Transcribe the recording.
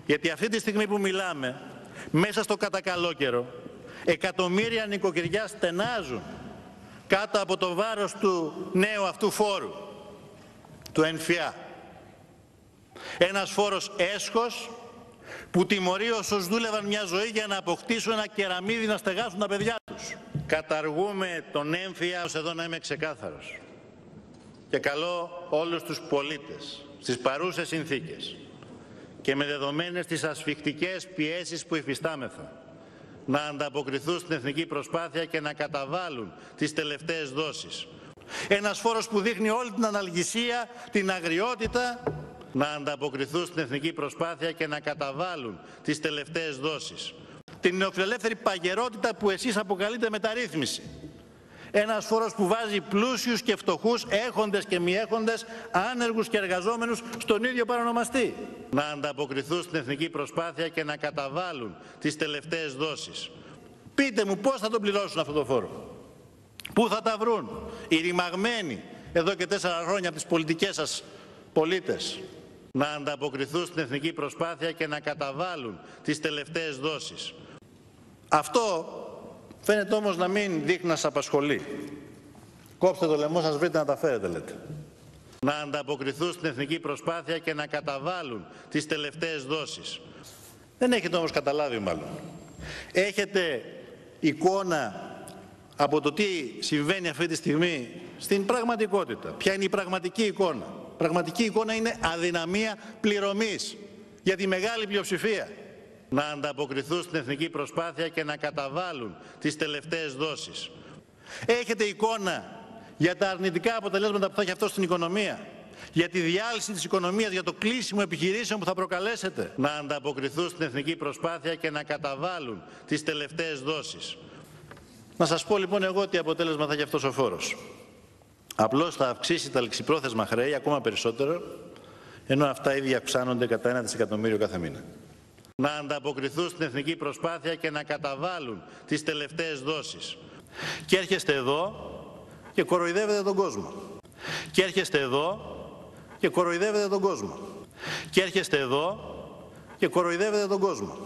Γιατί αυτή τη στιγμή που μιλάμε, μέσα στο κατακαλόκαιρο, εκατομμύρια νοικοκυριά στενάζουν κάτω από το βάρος του νέου αυτού φόρου, του ΕΝΦΙΑ. Ένας φόρος έσχος που τιμωρεί όσους δούλευαν μια ζωή για να αποκτήσουν ένα κεραμίδι να στεγάσουν τα παιδιά τους. Καταργούμε τον έμφυα, εδώ να είμαι ξεκάθαρος. Και καλώ όλους τους πολίτες στις παρούσες συνθήκες και με δεδομένες τις ασφικτικές πιέσεις που υφιστάμεθα να ανταποκριθούν στην εθνική προσπάθεια και να καταβάλουν τις τελευταίες δόσεις. Ένας φόρος που δείχνει όλη την αναλγησία, την αγριότητα, να ανταποκριθούν στην εθνική προσπάθεια και να καταβάλουν τις τελευταίες δόσεις. Την νεοφιλελεύθερη παγερότητα που εσείς αποκαλείτε μεταρρύθμιση. Ένας φόρος που βάζει πλούσιους και φτωχούς, έχοντες και μη έχοντες, άνεργους και εργαζόμενους στον ίδιο παρονομαστή. Να ανταποκριθούν στην εθνική προσπάθεια και να καταβάλουν τις τελευταίες δόσεις. Πείτε μου πώς θα τον πληρώσουν αυτό το φόρο. Πού θα τα βρουν οι ρημαγμένοι εδώ και 4 χρόνια από τις πολιτικές σας πολίτες. Να ανταποκριθούν στην εθνική προσπάθεια και να καταβάλουν τις τελευταίες δόσεις. Αυτό φαίνεται όμως να μην δείχνει να σας απασχολεί. Κόψτε το λαιμό σας, βρείτε να τα φέρετε, λέτε. Να ανταποκριθούν στην εθνική προσπάθεια και να καταβάλουν τις τελευταίες δόσεις. Δεν έχετε όμως καταλάβει μάλλον. Έχετε εικόνα από το τι συμβαίνει αυτή τη στιγμή στην πραγματικότητα. Ποια είναι η πραγματική εικόνα. Η πραγματική εικόνα είναι αδυναμία πληρωμής για τη μεγάλη πλειοψηφία. Να ανταποκριθούν στην εθνική προσπάθεια και να καταβάλουν τις τελευταίες δόσεις. Έχετε εικόνα για τα αρνητικά αποτελέσματα που θα έχει αυτό στην οικονομία, για τη διάλυση της οικονομίας, για το κλείσιμο επιχειρήσεων που θα προκαλέσετε. Να ανταποκριθούν στην εθνική προσπάθεια και να καταβάλουν τις τελευταίες δόσεις. Να σας πω λοιπόν εγώ τι αποτέλεσμα θα έχει αυτός ο φόρος. Απλώς θα αυξήσει τα ληξιπρόθεσμα χρέη ακόμα περισσότερο, ενώ αυτά ήδη αυξάνονται κατά 1 δισεκατομμύριο κάθε μήνα. Να ανταποκριθούν στην εθνική προσπάθεια και να καταβάλουν τις τελευταίες δόσεις. Και έρχεστε εδώ και κοροϊδεύετε τον κόσμο. Και έρχεστε εδώ και κοροϊδεύετε τον κόσμο. Και έρχεστε εδώ και κοροϊδεύετε τον κόσμο.